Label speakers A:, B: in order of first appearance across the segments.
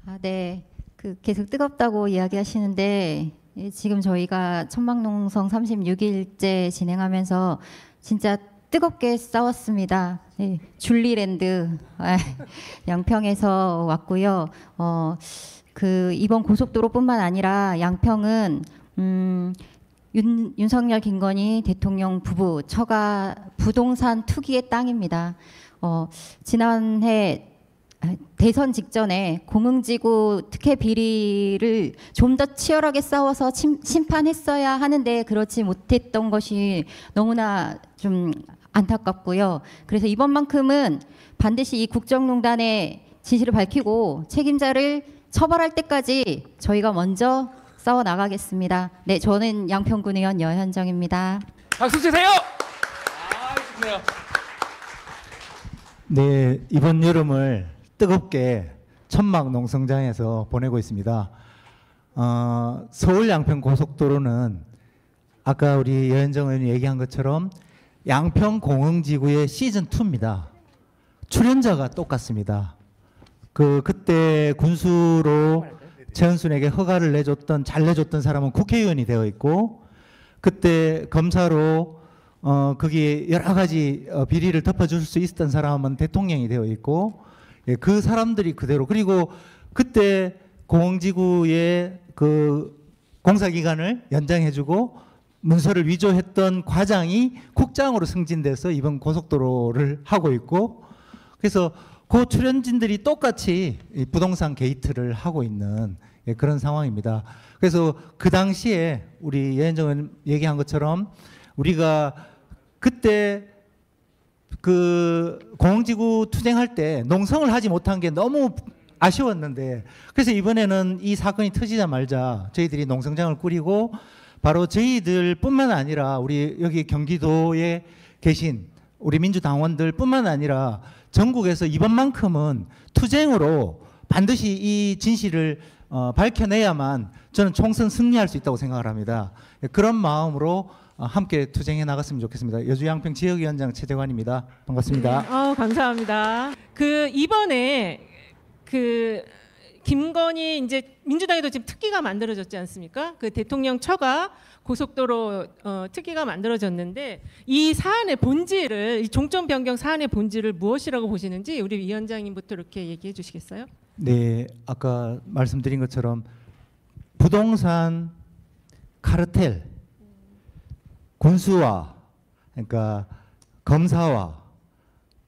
A: 아, 네. 계속 뜨겁다고 이야기하시는데 지금 저희가 천막농성 36일째 진행하면서 진짜 뜨겁게 싸웠습니다. 네, 줄리랜드 양평에서 왔고요. 이번 고속도로뿐만 아니라 양평은 윤석열 김건희 대통령 부부 처가 부동산 투기의 땅입니다. 지난해 대선 직전에 공흥지구 특혜 비리를 좀 더 치열하게 싸워서 심판했어야 하는데 그렇지 못했던 것이 너무나 좀 안타깝고요. 그래서 이번만큼은 반드시 이 국정농단의 진실을 밝히고 책임자를 처벌할 때까지 저희가 먼저 싸워 나가겠습니다. 네, 저는 양평군 의원 여현정입니다.
B: 박수 주세요. 좋네요.
C: 네, 이번 여름을 뜨겁게 천막 농성장에서 보내고 있습니다. 서울 양평 고속도로는 아까 우리 여현정 의원이 얘기한 것처럼 양평 공흥지구의 시즌2입니다. 출연자가 똑같습니다. 그때 군수로 최은순에게 허가를 잘 내줬던 사람은 국회의원이 되어 있고, 그때 검사로 거기에 여러 가지 비리를 덮어줄 수 있었던 사람은 대통령이 되어 있고, 예, 그 사람들이 그대로, 그리고 그때 공흥지구의 그 공사기간을 연장해주고 문서를 위조했던 과장이 국장으로 승진돼서 이번 고속도로를 하고 있고, 그래서 그 출연진들이 똑같이 부동산 게이트를 하고 있는, 예, 그런 상황입니다. 그래서 그 당시에 우리 여현정 의원 얘기한 것처럼 우리가 그때 그 공흥지구 투쟁할 때 농성을 하지 못한 게 너무 아쉬웠는데, 그래서 이번에는 이 사건이 터지자마자 저희들이 농성장을 꾸리고 바로 저희들뿐만 아니라 우리 여기 경기도에 계신 우리 민주당원들 뿐만 아니라 전국에서 이번만큼은 투쟁으로 반드시 이 진실을 밝혀내야만 저는 총선 승리할 수 있다고 생각을 합니다. 그런 마음으로 함께 투쟁해 나갔으면 좋겠습니다. 여주양평 지역위원장 최재관입니다. 반갑습니다.
D: 감사합니다. 이번에 김건희 이제 민주당에도 지금 특기가 만들어졌지 않습니까? 대통령 처가 고속도로 특기가 만들어졌는데 이 사안의 본질을, 이 종점 변경 사안의 본질을 무엇이라고 보시는지 우리 위원장님부터 이렇게 얘기해 주시겠어요?
C: 네, 아까 말씀드린 것처럼 부동산 카르텔, 군수와, 그러니까 검사와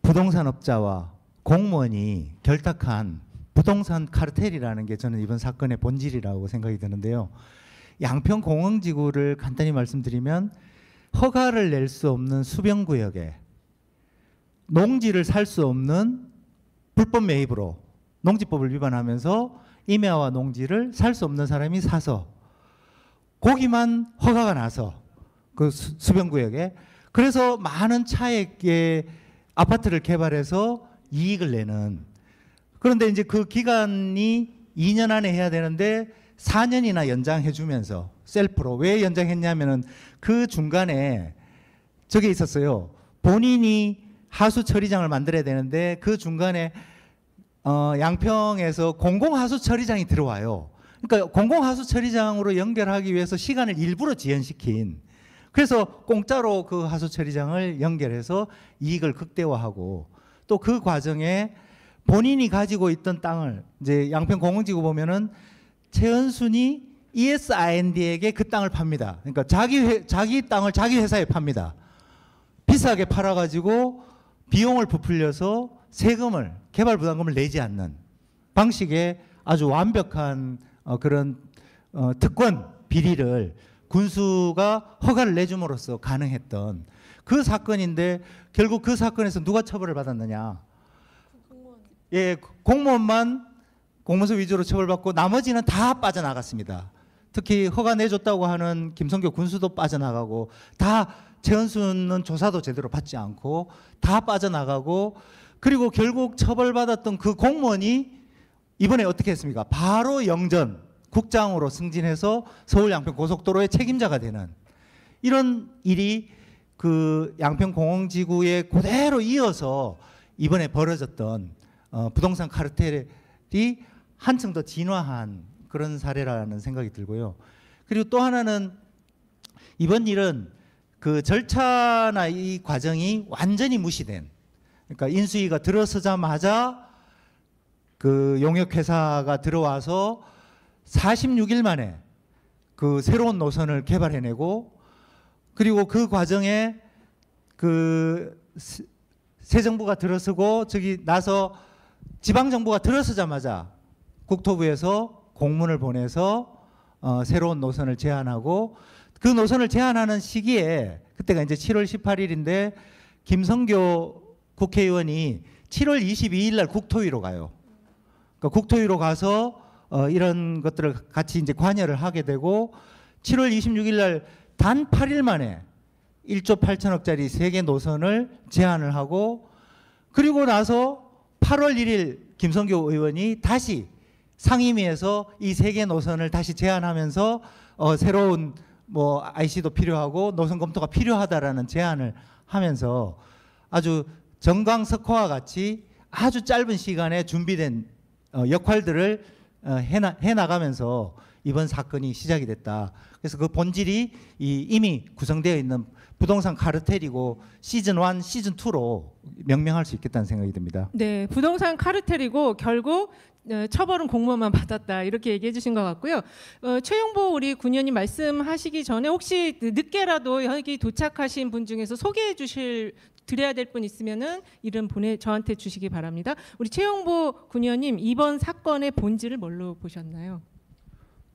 C: 부동산업자와 공무원이 결탁한 부동산 카르텔이라는 게 저는 이번 사건의 본질이라고 생각이 드는데요. 양평 공흥지구를 간단히 말씀드리면 허가를 낼 수 없는 수변구역에 농지를 살 수 없는 불법 매입으로 농지법을 위반하면서 임야와 농지를 살 수 없는 사람이 사서 거기만 허가가 나서 그 수변구역에, 그래서 많은 차액의 아파트를 개발해서 이익을 내는, 그런데 이제 그 기간이 2년 안에 해야 되는데 4년이나 연장해 주면서 셀프로, 왜 연장했냐면은 그 중간에 저게 있었어요. 본인이 하수 처리장을 만들어야 되는데 그 중간에 양평에서 공공하수 처리장이 들어와요. 그러니까 공공하수 처리장으로 연결하기 위해서 시간을 일부러 지연시킨, 그래서 공짜로 그 하수 처리장을 연결해서 이익을 극대화하고, 또 그 과정에 본인이 가지고 있던 땅을, 이제 양평 공흥지구 보면은 최은순이 ESIND에게 그 땅을 팝니다. 그러니까 자기 땅을 자기 회사에 팝니다. 비싸게 팔아가지고 비용을 부풀려서 세금을, 개발 부담금을 내지 않는 방식의 아주 완벽한 그런 특권 비리를 군수가 허가를 내줌으로써 가능했던 그 사건인데, 결국 그 사건에서 누가 처벌을 받았느냐? 예, 공무원만 공문서 위조로 처벌받고 나머지는 다 빠져나갔습니다. 특히 허가 내줬다고 하는 김성교 군수도 빠져나가고, 다 최은순은 조사도 제대로 받지 않고 다 빠져나가고, 그리고 결국 처벌받았던 그 공무원이 이번에 어떻게 했습니까? 바로 영전 국장으로 승진해서 서울 양평 고속도로의 책임자가 되는 이런 일이 그 양평 공흥지구에 그대로 이어서 이번에 벌어졌던 부동산 카르텔이 한층 더 진화한 그런 사례라는 생각이 들고요. 그리고 또 하나는 이번 일은 그 절차나 이 과정이 완전히 무시된, 그러니까 인수위가 들어서자마자 그 용역회사가 들어와서 46일 만에 그 새로운 노선을 개발해내고, 그리고 그 과정에 그 새 정부가 들어서고 저기 나서 지방 정부가 들어서자마자 국토부에서 공문을 보내서 새로운 노선을 제안하고, 그 노선을 제안하는 시기에 그때가 이제 7월 18일인데 김성교 국회의원이 7월 22일 날 국토위로 가요. 그러니까 국토위로 가서 이런 것들을 같이 이제 관여를 하게 되고, 7월 26일 날 단 8일 만에 1조 8천억짜리 3개 노선을 제안을 하고, 그리고 나서 8월 1일 김성교 의원이 다시 상임위에서 이 3개 노선을 다시 제안하면서 새로운 뭐 IC도 필요하고 노선 검토가 필요하다라는 제안을 하면서 아주 정광석화와 같이 아주 짧은 시간에 준비된 역할들을 해나가면서 이번 사건이 시작이 됐다. 그래서 그 본질이 이미 구성되어 있는 부동산 카르텔이고 시즌 1, 시즌 2로 명명할 수 있겠다는 생각이 듭니다.
D: 네, 부동산 카르텔이고 결국 처벌은 공무원만 받았다 이렇게 얘기해 주신 것 같고요. 최용보 우리 군의원님 말씀하시기 전에 혹시 늦게라도 여기 도착하신 분 중에서 소개해 주실 드려야 될 분 있으면은 이름 저한테 주시기 바랍니다. 우리 최용보 군의원님 이번 사건의 본질을 뭘로 보셨나요?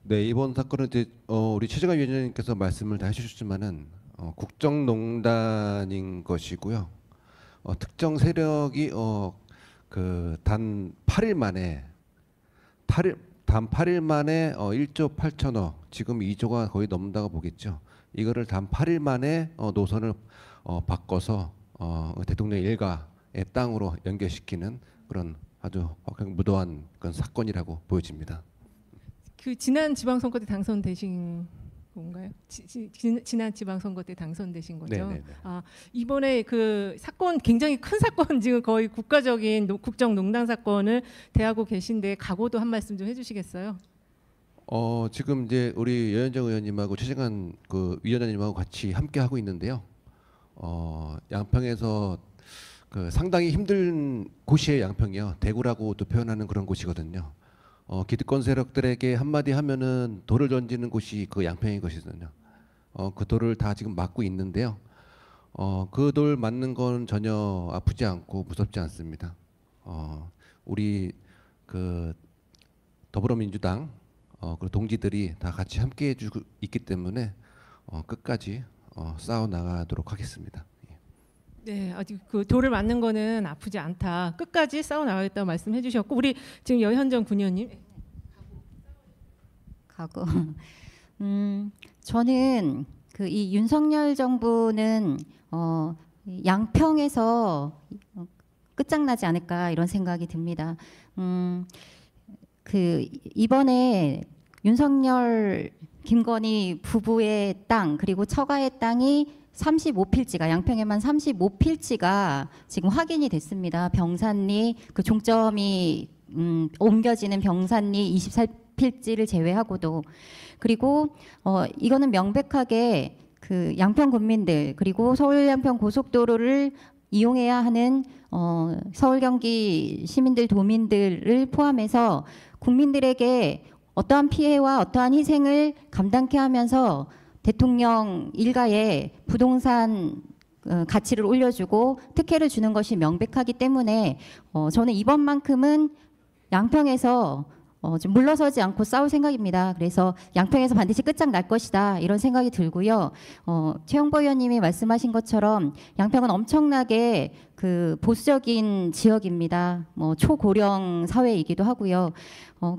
E: 네, 이번 사건은 이제 우리 최재관 위원장님께서 말씀을 다 해주셨지만은 국정농단인 것이고요. 특정 세력이 그 단 8일 만에 1조 8천억, 지금 2조가 거의 넘는다고 보겠죠. 이거를 단 8일 만에 노선을 바꿔서 대통령 일가의 땅으로 연결시키는 그런 아주 무도한 그런 사건이라고 보여집니다.
D: 그 지난 지방선거 때 당선되신 건가요? 지난 지방선거 때 당선되신 거죠?
E: 네네네.
D: 아, 이번에 그 사건 굉장히 큰 사건, 지금 거의 국가적인 국정농단 사건을 대하고 계신데 각오도 한 말씀 좀 해주시겠어요?
E: 지금 이제 우리 여현정 의원님하고 최재관 그 위원장님하고 같이 함께 하고 있는데요. 양평에서 그 상당히 힘든 곳이에요. 양평이요. 대구라고도 표현하는 그런 곳이거든요. 기득권 세력들에게 한마디 하면은 돌을 던지는 곳이 그 양평인 것이거든요. 그 돌을 다 지금 맞고 있는데요. 그 돌 맞는 건 전혀 아프지 않고 무섭지 않습니다. 우리 그 더불어민주당 그 동지들이 다 같이 함께 해주고 있기 때문에 끝까지 싸워 나가도록 하겠습니다.
D: 네, 아직 그 돌을 맞는 거는 아프지 않다. 끝까지 싸워 나가겠다고 말씀해 주셨고, 우리 지금 여현정 군의원님.
A: 가고. 저는 그 이 윤석열 정부는 양평에서 끝장나지 않을까 이런 생각이 듭니다. 그 이번에 윤석열 김건희 부부의 땅 그리고 처가의 땅이 35필지가 양평에만 35필지가 지금 확인이 됐습니다. 병산리 그 종점이 옮겨지는 병산리 24필지를 제외하고도. 그리고 이거는 명백하게 그 양평 군민들 그리고 서울 양평 고속도로를 이용해야 하는 서울 경기 시민들 도민들을 포함해서 국민들에게 어떠한 피해와 어떠한 희생을 감당케 하면서 대통령 일가에 부동산 가치를 올려주고 특혜를 주는 것이 명백하기 때문에 저는 이번만큼은 양평에서 좀 물러서지 않고 싸울 생각입니다. 그래서 양평에서 반드시 끝장날 것이다 이런 생각이 들고요. 최영보 의원님이 말씀하신 것처럼 양평은 엄청나게 그 보수적인 지역입니다. 뭐 초고령 사회이기도 하고요.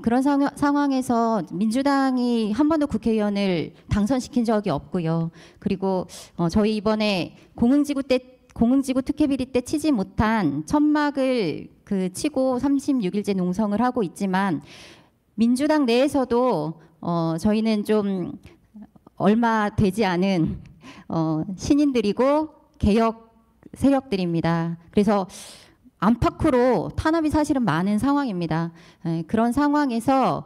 A: 그런 상황에서 민주당이 한 번도 국회의원을 당선시킨 적이 없고요. 그리고 저희 이번에 공흥지구 특혜 비리 때 치지 못한 천막을 그 치고 36일째 농성을 하고 있지만 민주당 내에서도 저희는 좀 얼마 되지 않은 신인들이고 개혁 세력들입니다. 그래서 안팎으로 탄압이 사실은 많은 상황입니다. 그런 상황에서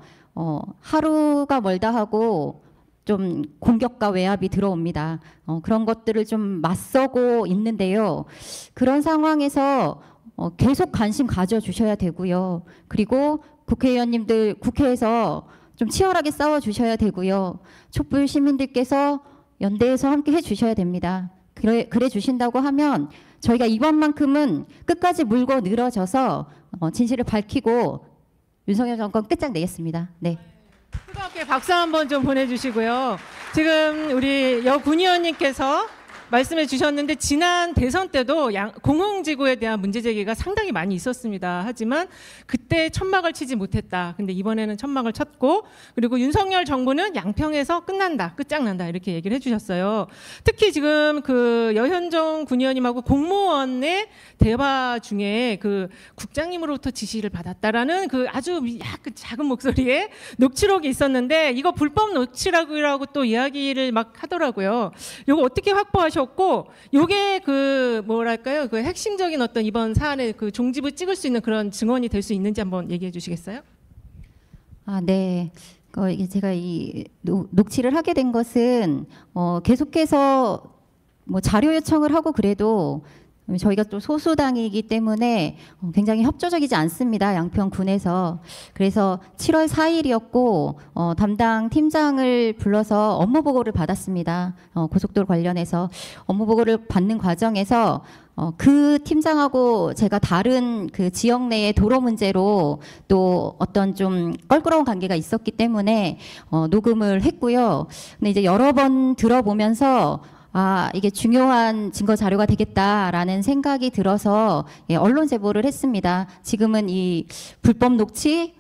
A: 하루가 멀다 하고 좀 공격과 외압이 들어옵니다. 그런 것들을 좀 맞서고 있는데요. 그런 상황에서 계속 관심 가져주셔야 되고요. 그리고 국회의원님들 국회에서 좀 치열하게 싸워주셔야 되고요. 촛불 시민들께서 연대해서 함께 해주셔야 됩니다. 그래 주신다고 하면 저희가 이번만큼은 끝까지 물고 늘어져서 진실을 밝히고 윤석열 정권 끝장내겠습니다. 네.
D: 뜨겁게 박수 한번 좀 보내주시고요. 지금 우리 여 군의원님께서 말씀해 주셨는데 지난 대선 때도 공흥지구에 대한 문제 제기가 상당히 많이 있었습니다. 하지만 그때 천막을 치지 못했다. 근데 이번에는 천막을 쳤고 그리고 윤석열 정부는 양평에서 끝난다. 끝장난다. 이렇게 얘기를 해주셨어요. 특히 지금 그 여현정 군의원님하고 공무원의 대화 중에 그 국장님으로부터 지시를 받았다라는 그 아주 약간 작은 목소리에 녹취록이 있었는데 이거 불법 녹취록이라고 또 이야기를 막 하더라고요. 이거 어떻게 확보하셨고 요게 그 뭐랄까요? 그 핵심적인 어떤 이번 사안의 그 종집을 찍을 수 있는 그런 증언이 될 수 있는지 한번 얘기해 주시겠어요?
A: 아, 네. 이게 제가 이 녹취를 하게 된 것은 계속해서 뭐 자료 요청을 하고 그래도 저희가 또 소수당이기 때문에 굉장히 협조적이지 않습니다. 양평군에서. 그래서 7월 4일이었고 담당 팀장을 불러서 업무 보고를 받았습니다. 고속도로 관련해서 업무 보고를 받는 과정에서 그 팀장하고 제가 다른 그 지역 내의 도로 문제로 또 어떤 좀 껄끄러운 관계가 있었기 때문에 녹음을 했고요. 근데 이제 여러 번 들어보면서 이게 중요한 증거 자료가 되겠다라는 생각이 들어서 언론 제보를 했습니다. 지금은 이 불법 녹취,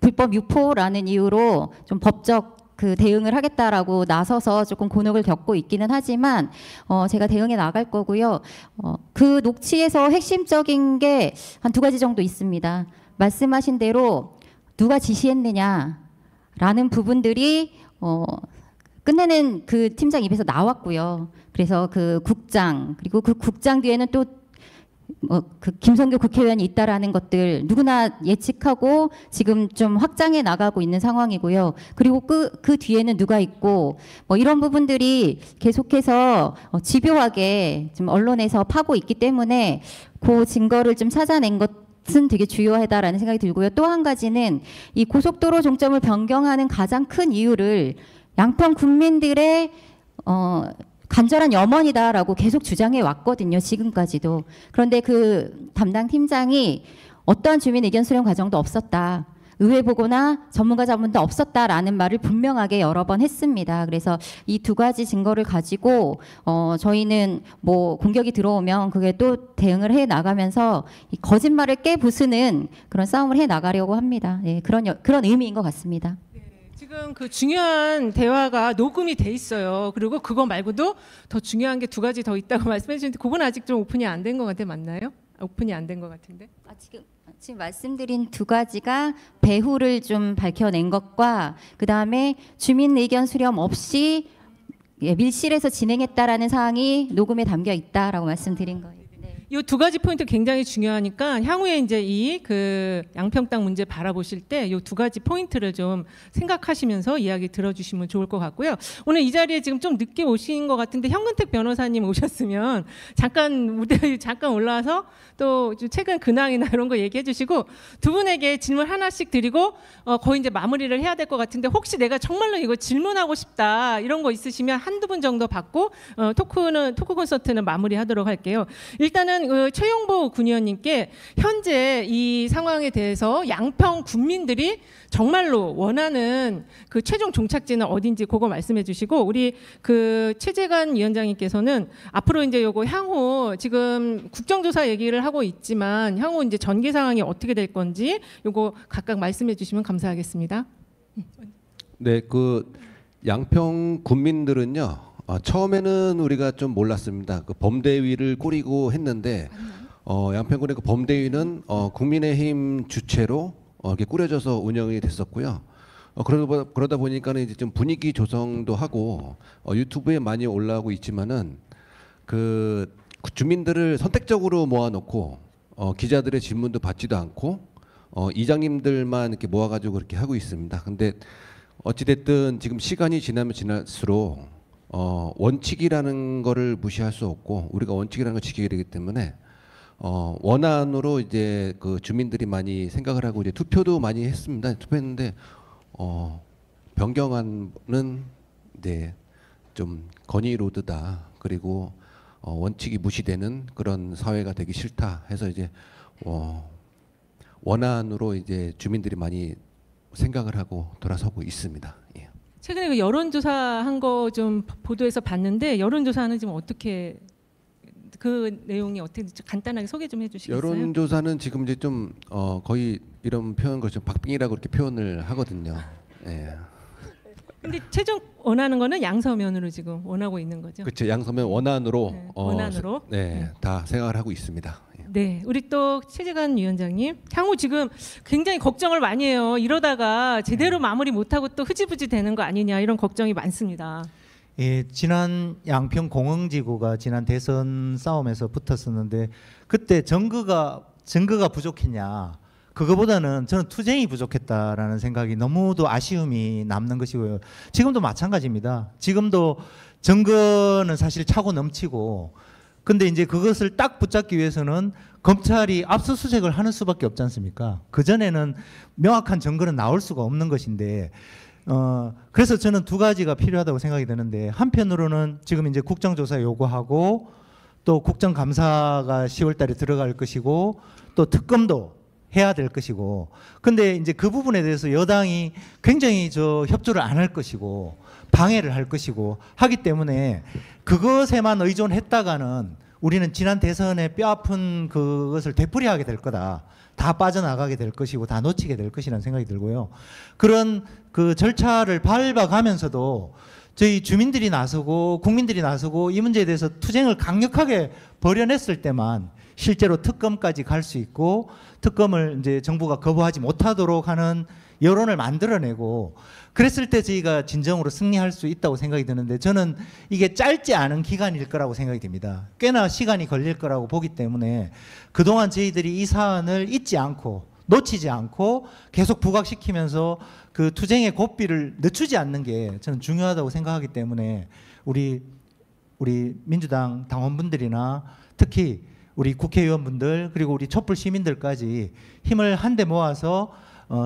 A: 불법 유포라는 이유로 좀 법적 그 대응을 하겠다라고 나서서 조금 곤혹을 겪고 있기는 하지만 제가 대응해 나갈 거고요. 그 녹취에서 핵심적인 게 한 2가지 정도 있습니다. 말씀하신 대로 누가 지시했느냐라는 부분들이 끝내는 그 팀장 입에서 나왔고요. 그래서 그 국장 그리고 그 국장 뒤에는 또 그 김성교 국회의원이 있다라는 것들 누구나 예측하고 지금 좀 확장해 나가고 있는 상황이고요. 그리고 그 뒤에는 누가 있고 이런 부분들이 계속해서 집요하게 좀 언론에서 파고 있기 때문에 그 증거를 좀 찾아낸 것은 되게 중요하다라는 생각이 들고요. 또 한 가지는 이 고속도로 종점을 변경하는 가장 큰 이유를 양평 국민들의 간절한 염원이다라고 계속 주장해 왔거든요. 지금까지도. 그런데 그 담당 팀장이 어떠한 주민 의견 수렴 과정도 없었다. 의회 보고나 전문가 자문도 없었다라는 말을 분명하게 여러 번 했습니다. 그래서 이 2가지 증거를 가지고 저희는 뭐 공격이 들어오면 그게 또 대응을 해 나가면서 이 거짓말을 깨부수는 그런 싸움을 해 나가려고 합니다. 네, 그런 의미인 것 같습니다.
D: 지금 그 중요한 대화가 녹음이 돼 있어요. 그리고 그거 말고도 더 중요한 게 2가지 더 있다고 말씀해 주셨는데 그건 아직 좀 오픈이 안 된 것 같아 맞나요? 오픈이 안 된 것 같은데.
A: 지금 말씀드린 2가지가 배후를 좀 밝혀낸 것과 그 다음에 주민 의견 수렴 없이 밀실에서 진행했다라는 사항이 녹음에 담겨 있다라고 말씀드린 거예요.
D: 이 2가지 포인트 굉장히 중요하니까 향후에 이제 이 그 양평 땅 문제 바라보실 때 이 2가지 포인트를 좀 생각하시면서 이야기 들어주시면 좋을 것 같고요. 오늘 이 자리에 지금 좀 늦게 오신 것 같은데 현근택 변호사님 오셨으면 잠깐 무대에 잠깐 올라와서 또 최근 근황이나 이런 거 얘기해 주시고 2분에게 질문 하나씩 드리고 거의 이제 마무리를 해야 될 것 같은데 혹시 내가 정말로 이거 질문하고 싶다 이런 거 있으시면 1-2분 정도 받고 토크 콘서트는 마무리하도록 할게요. 일단은 최용보 군의원님께 현재 이 상황에 대해서 양평 국민들이 정말로 원하는 그 최종 종착지는 어딘지 그거 말씀해 주시고 우리 그 최재관 위원장님께서는 앞으로 이제 요거 향후 지금 국정조사 얘기를 하고 있지만 향후 이제 전개 상황이 어떻게 될 건지 요거 각각 말씀해 주시면 감사하겠습니다.
E: 네, 그 양평 국민들은요. 처음에는 우리가 좀 몰랐습니다. 그 범대위를 꾸리고 했는데 양평군의 그 범대위는 국민의힘 주체로 이렇게 꾸려져서 운영이 됐었고요. 그러다 보니까는 이제 좀 분위기 조성도 하고 유튜브에 많이 올라오고 있지만은 그 주민들을 선택적으로 모아놓고 기자들의 질문도 받지도 않고 이장님들만 이렇게 모아가지고 그렇게 하고 있습니다. 근데 어찌됐든 지금 시간이 지나면 지날수록 원칙이라는 거를 무시할 수 없고 우리가 원칙이라는 걸 지키게 되기 때문에 원안으로 이제 그 주민들이 많이 생각을 하고 이제 투표도 많이 했습니다. 투표했는데 변경안은 이제 좀 건의 로드다. 그리고 원칙이 무시되는 그런 사회가 되기 싫다 해서 이제 원안으로 이제 주민들이 많이 생각을 하고 돌아서고 있습니다. 예.
D: 최근에 그 여론조사한 거 좀 보도에서 봤는데 여론조사는 지금 어떻게 그 내용이 어떻게 간단하게 소개 좀 해주시겠어요?
E: 여론조사는 지금 이제 좀 거의 이런 표현 것좀 박빙이라고 그렇게 표현을 하거든요. 예.
D: 근데 최종 원하는 거는 양서면으로 지금 원하고 있는 거죠.
E: 그렇죠. 양서면 원안으로
D: 네, 원안으로.
E: 네, 다 생각을 하고 있습니다. 예.
D: 네, 우리 또 최재관 위원장님 향후 지금 굉장히 걱정을 많이 해요. 이러다가 제대로 마무리 못하고 또 흐지부지 되는 거 아니냐 이런 걱정이 많습니다.
C: 예, 지난 양평 공흥지구가 지난 대선 싸움에서 붙었었는데 그때 증거가 부족했냐? 그거보다는 저는 투쟁이 부족했다라는 생각이 너무도 아쉬움이 남는 것이고요. 지금도 마찬가지입니다. 지금도 증거는 사실 차고 넘치고 근데 이제 그것을 딱 붙잡기 위해서는 검찰이 압수수색을 하는 수밖에 없지 않습니까? 그전에는 명확한 증거는 나올 수가 없는 것인데 그래서 저는 두 가지가 필요하다고 생각이 드는데 한편으로는 지금 이제 국정조사 요구하고 또 국정감사가 10월 달에 들어갈 것이고 또 특검도 해야 될 것이고 근데 이제 그 부분에 대해서 여당이 굉장히 협조를 안 할 것이고 방해를 할 것이고 하기 때문에 그것에만 의존했다가는 우리는 지난 대선에 뼈아픈 그것을 되풀이하게 될 거다. 다 빠져나가게 될 것이고 다 놓치게 될 것이라는 생각이 들고요. 그런 그 절차를 밟아가면서도 저희 주민들이 나서고 국민들이 나서고 이 문제에 대해서 투쟁을 강력하게 벌여냈을 때만 실제로 특검까지 갈 수 있고 특검을 이제 정부가 거부하지 못하도록 하는 여론을 만들어내고 그랬을 때 저희가 진정으로 승리할 수 있다고 생각이 드는데 저는 이게 짧지 않은 기간일 거라고 생각이 됩니다. 꽤나 시간이 걸릴 거라고 보기 때문에 그동안 저희들이 이 사안을 잊지 않고 놓치지 않고 계속 부각시키면서 그 투쟁의 고삐를 늦추지 않는 게 저는 중요하다고 생각하기 때문에 우리 민주당 당원분들이나 특히 우리 국회의원분들 그리고 우리 촛불 시민들까지 힘을 한데 모아서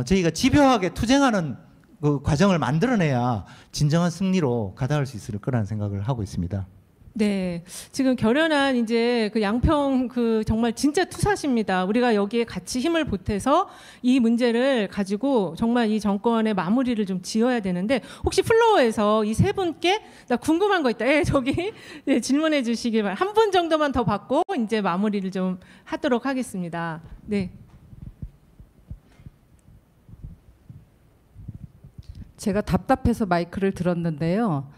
C: 저희가 집요하게 투쟁하는 그 과정을 만들어내야 진정한 승리로 가다할 수 있을 거라는 생각을 하고 있습니다.
D: 네, 지금 결연한 이제 그 양평 그 정말 진짜 투사십니다. 우리가 여기에 같이 힘을 보태서 이 문제를 가지고 정말 이 정권의 마무리를 좀 지어야 되는데 혹시 플로어에서 이 세 분께 나 궁금한 거 있다. 저기 네, 질문해 주시길 바랍니다. 한 분 정도만 더 받고 이제 마무리를 좀 하도록 하겠습니다. 네.
F: 제가 답답해서 마이크를 들었는데요.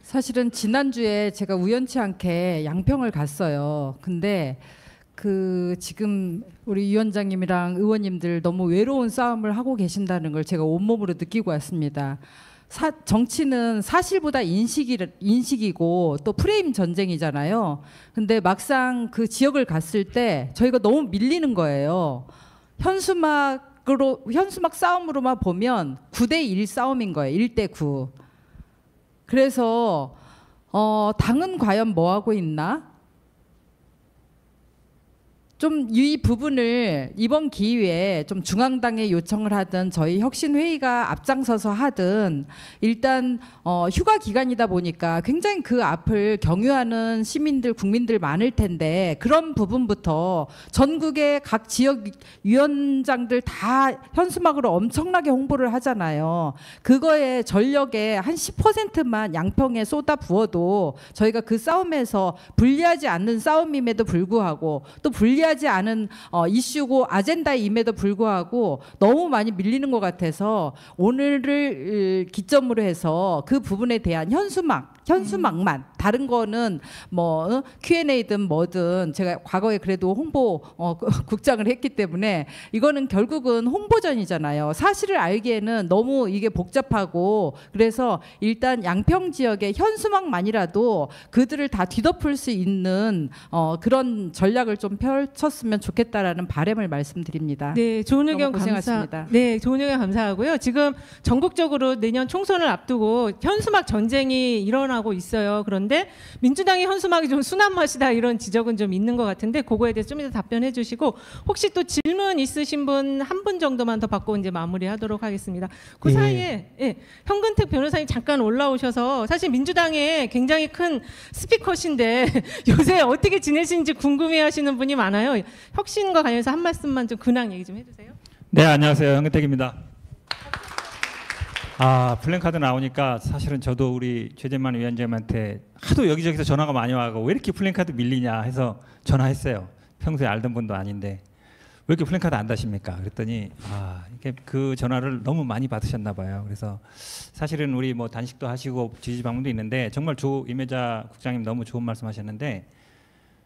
F: 사실은 지난주에 제가 우연치 않게 양평을 갔어요. 근데 그 지금 우리 위원장님이랑 의원님들 너무 외로운 싸움을 하고 계신다는 걸 제가 온몸으로 느끼고 왔습니다. 정치는 사실보다 인식이고 또 프레임 전쟁이잖아요. 근데 막상 그 지역을 갔을 때 저희가 너무 밀리는 거예요. 현수막 싸움으로만 보면 9대1 싸움인 거예요. 1대9. 그래서 당은 과연 뭐 하고 있나? 좀 이 부분을 이번 기회에 좀 중앙당에 요청을 하든 저희 혁신회의가 앞장서서 하든 일단 휴가 기간이다 보니까 굉장히 그 앞을 경유하는 시민들 국민들 많을 텐데 그런 부분부터 전국의 각 지역 위원장들 다 현수막으로 엄청나게 홍보를 하잖아요. 그거에 전력의 한 10%만 양평에 쏟아 부어도 저희가 그 싸움에서 불리하지 않는 싸움임에도 불구하고 또 불리하지 중요하지 않은 이슈고 아젠다임에도 불구하고 너무 많이 밀리는 것 같아서 오늘을 기점으로 해서 그 부분에 대한 현수막만 다른 거는 뭐 Q&A든 뭐든 제가 과거에 그래도 홍보 국장을 했기 때문에 이거는 결국은 홍보전이잖아요. 사실을 알기에는 너무 이게 복잡하고 그래서 일단 양평 지역의 현수막만이라도 그들을 다 뒤덮을 수 있는 그런 전략을 좀 펼쳤으면 좋겠다라는 바람을 말씀드립니다.
D: 네, 좋은 의견
F: 고생하셨습니다.
D: 네, 좋은 의견 감사하고요. 지금 전국적으로 내년 총선을 앞두고 현수막 전쟁이 일어나고 있어요. 그런데 민주당의 현수막이 좀 순한 맛이다 이런 지적은 좀 있는 것 같은데 그거에 대해서 좀 이따 답변해 주시고 혹시 또 질문 있으신 분 한 분 정도만 더 받고 이제 마무리하도록 하겠습니다. 그
C: 예.
D: 사이에 현근택 변호사님 잠깐 올라오셔서 사실 민주당에 굉장히 큰 스피커신데 요새 어떻게 지내시는지 궁금해하시는 분이 많아요. 혁신과 관련해서 한 말씀만 좀 근황 얘기 좀 해주세요.
B: 네, 안녕하세요. 현근택입니다. 플랜카드 나오니까 사실은 저도 우리 최재만 위원장님한테 하도 여기저기서 전화가 많이 와서 왜 이렇게 플랜카드 밀리냐 해서 전화했어요. 평소에 알던 분도 아닌데 왜 이렇게 플랜카드 안 다십니까? 그랬더니 이게 그 전화를 너무 많이 받으셨나 봐요. 그래서 사실은 우리 뭐 단식도 하시고 지지 방문도 있는데 정말 임혜자 국장님 너무 좋은 말씀하셨는데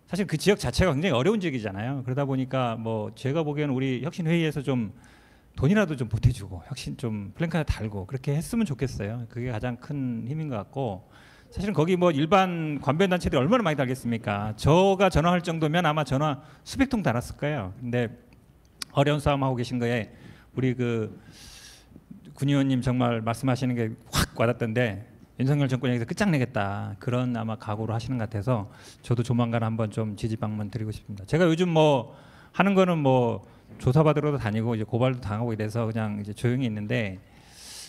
B: 사실 그 지역 자체가 굉장히 어려운 지역이잖아요. 그러다 보니까 뭐 제가 보기에는 우리 혁신회의에서 좀 돈이라도 좀 보태주고 혁신 좀 플랜카드 달고 그렇게 했으면 좋겠어요. 그게 가장 큰 힘인 것 같고 사실은 거기 뭐 일반 관변 단체들이 얼마나 많이 달겠습니까? 저가 전화할 정도면 아마 전화 수백 통 달았을 거예요. 근데 어려운 싸움 하고 계신 거에 우리 그 군 의원님 정말 말씀하시는 게 확 와닿던데 윤석열 정권 여기서 끝장내겠다 그런 아마 각오로 하시는 것 같아서 저도 조만간 한번 좀 지지 방문 드리고 싶습니다. 제가 요즘 뭐 하는 거는 뭐 조사받으러도 다니고 이제 고발도 당하고 이래서 그냥 이제 조용히 있는데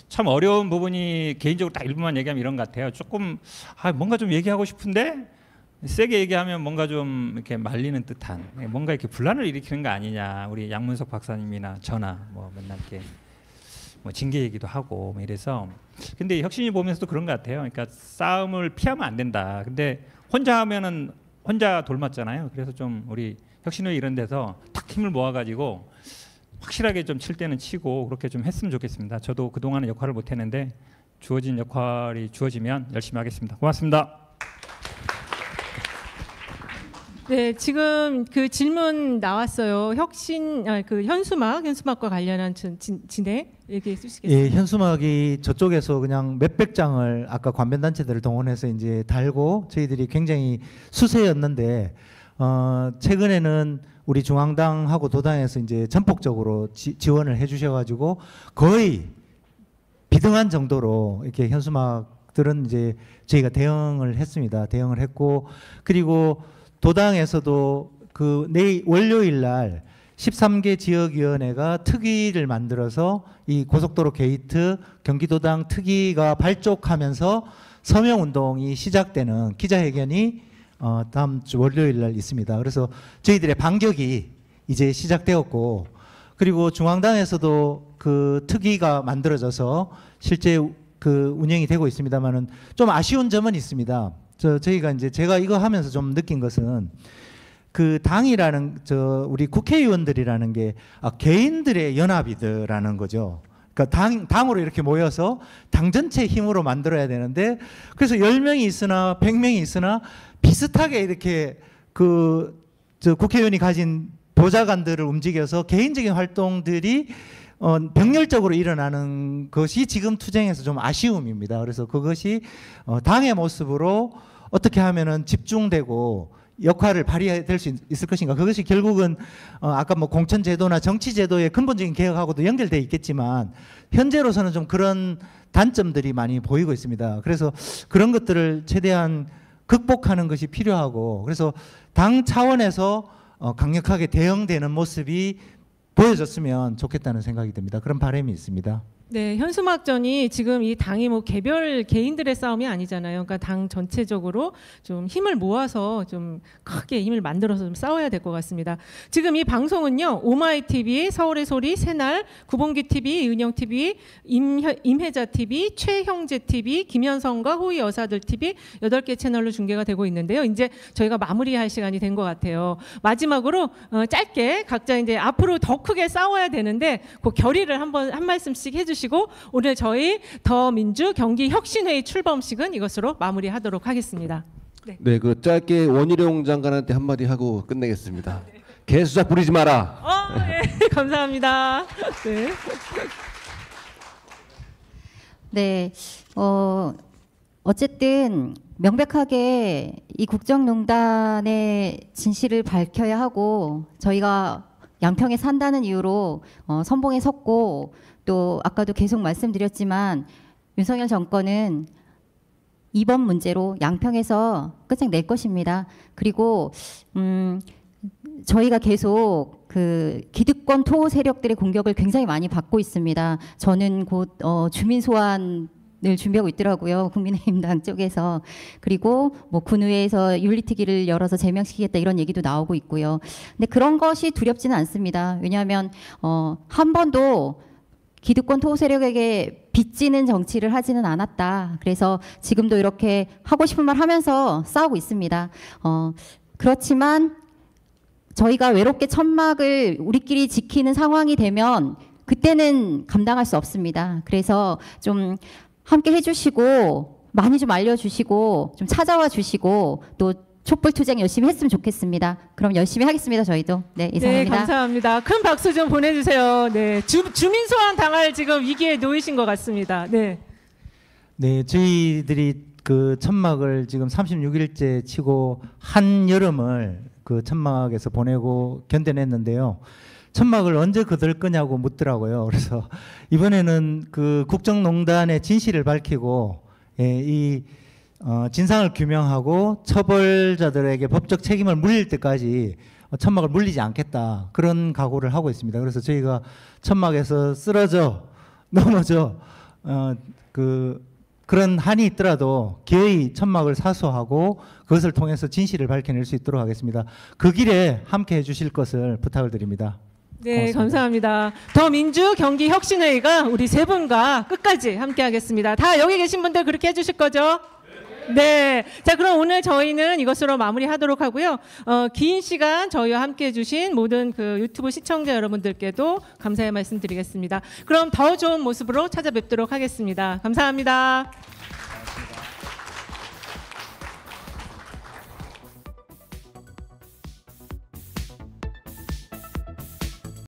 B: 참 어려운 부분이 개인적으로 딱 일부만 얘기하면 이런 것 같아요. 조금 뭔가 좀 얘기하고 싶은데 세게 얘기하면 뭔가 좀 이렇게 말리는 듯한 뭔가 이렇게 분란을 일으키는 거 아니냐. 우리 양문석 박사님이나 저나 뭐 맨날 이렇게 뭐 징계 얘기도 하고 뭐 이래서 근데 혁신이 보면서도 그런 것 같아요. 그러니까 싸움을 피하면 안 된다. 근데 혼자 하면은 혼자 돌맞잖아요. 그래서 좀 우리 혁신회 이런 데서 탁 힘을 모아가지고 확실하게 좀 칠 때는 치고 그렇게 좀 했으면 좋겠습니다. 저도 그동안은 역할을 못했는데 주어진 역할이 주어지면 열심히 하겠습니다. 고맙습니다.
D: 네, 지금 그 질문 나왔어요. 그 현수막과 관련한 진행 얘기해 주시겠어요?
C: 예, 현수막이 저쪽에서 그냥 몇백 장을 아까 관변단체들을 동원해서 이제 달고 저희들이 굉장히 수세였는데 최근에는 우리 중앙당하고 도당에서 이제 전폭적으로 지원을 해주셔가지고 거의 비등한 정도로 이렇게 현수막들은 이제 저희가 대응을 했습니다. 대응을 했고 그리고 도당에서도 그 내일 월요일 날 13개 지역위원회가 특위를 만들어서 이 고속도로 게이트 경기도당 특위가 발족하면서 서명운동이 시작되는 기자회견이 다음 주 월요일 날 있습니다. 그래서 저희들의 반격이 이제 시작되었고 그리고 중앙당에서도 그 특위가 만들어져서 실제 그 운영이 되고 있습니다만은 좀 아쉬운 점은 있습니다. 저희가 이제 제가 이거 하면서 좀 느낀 것은 그 당이라는 우리 국회의원들이라는 게 개인들의 연합이더라는 거죠. 그러니까 당으로 이렇게 모여서 당 전체 힘으로 만들어야 되는데 그래서 10명이 있으나 100명이 있으나 비슷하게 이렇게 국회의원이 가진 보좌관들을 움직여서 개인적인 활동들이 병렬적으로 일어나는 것이 지금 투쟁에서 좀 아쉬움입니다. 그래서 그것이 당의 모습으로 어떻게 하면은 집중되고 역할을 발휘될 수 있을 것인가. 그것이 결국은 아까 뭐 공천제도나 정치제도의 근본적인 개혁하고도 연결돼 있겠지만 현재로서는 좀 그런 단점들이 많이 보이고 있습니다. 그래서 그런 것들을 최대한 극복하는 것이 필요하고 그래서 당 차원에서 강력하게 대응되는 모습이 보여졌으면 좋겠다는 생각이 듭니다. 그런 바람이 있습니다.
D: 네, 현수막전이 지금 이 당이 뭐 개별 개인들의 싸움이 아니잖아요. 그러니까 당 전체적으로 좀 힘을 모아서 좀 크게 힘을 만들어서 좀 싸워야 될 것 같습니다. 지금 이 방송은요, 오마이 TV, 서울의 소리, 새날, 구봉기 TV, 은영 TV, 임혜자 TV, 최형재 TV, 김현성과 호위 여사들 TV 8개 채널로 중계가 되고 있는데요. 이제 저희가 마무리할 시간이 된 것 같아요. 마지막으로 짧게 각자 이제 앞으로 더 크게 싸워야 되는데 그 결의를 한 말씀씩 해주시고 오늘 저희 더민주 경기혁신회의 출범식은 이것으로 마무리하도록 하겠습니다.
E: 네, 그 짧게 원희룡 장관한테 한마디 하고 끝내겠습니다. 개수작 부리지 마라.
D: 네, 감사합니다. 네.
A: 네, 어쨌든 명백하게 이 국정농단의 진실을 밝혀야 하고 저희가 양평에 산다는 이유로 선봉에 섰고 또 아까도 계속 말씀드렸지만 윤석열 정권은 이번 문제로 양평에서 끝장낼 것입니다. 그리고 저희가 계속 그 기득권 토호 세력들의 공격을 굉장히 많이 받고 있습니다. 저는 곧 주민 소환을 준비하고 있더라고요. 국민의힘당 쪽에서. 그리고 뭐 군의회에서 윤리특위를 열어서 제명시키겠다 이런 얘기도 나오고 있고요. 근데 그런 것이 두렵지는 않습니다. 왜냐하면 한 번도 기득권 토호 세력에게 빚지는 정치를 하지는 않았다. 그래서 지금도 이렇게 하고 싶은 말 하면서 싸우고 있습니다. 그렇지만 저희가 외롭게 천막을 우리끼리 지키는 상황이 되면 그때는 감당할 수 없습니다. 그래서 좀 함께 해주시고 많이 좀 알려주시고 좀 찾아와 주시고 또 촛불 투쟁 열심히 했으면 좋겠습니다. 그럼 열심히 하겠습니다. 저희도. 네, 이상입니다.
D: 네, 감사합니다. 큰 박수 좀 보내주세요. 네, 주민 소환 당할 지금 위기에 놓이신 것 같습니다. 네.
C: 네, 저희들이 그 천막을 지금 36일째 치고 한 여름을 그 천막에서 보내고 견뎌냈는데요. 천막을 언제 거둘 거냐고 묻더라고요. 그래서 이번에는 그 국정농단의 진실을 밝히고 이 진상을 규명하고 처벌자들에게 법적 책임을 물릴 때까지 천막을 물리지 않겠다. 그런 각오를 하고 있습니다. 그래서 저희가 천막에서 쓰러져 넘어져 그런 한이 있더라도 기어이 천막을 사수하고 그것을 통해서 진실을 밝혀낼 수 있도록 하겠습니다. 그 길에 함께 해주실 것을 부탁을 드립니다.
D: 네,
C: 고맙습니다.
D: 감사합니다. 더민주 경기혁신회의가 우리 세 분과 끝까지 함께하겠습니다. 다 여기 계신 분들 그렇게 해주실 거죠? 네. 자, 그럼 오늘 저희는 이것으로 마무리하도록 하고요. 긴 시간 저희와 함께해 주신 모든 그 유튜브 시청자 여러분들께도 감사의 말씀 드리겠습니다. 그럼 더 좋은 모습으로 찾아뵙도록 하겠습니다. 감사합니다.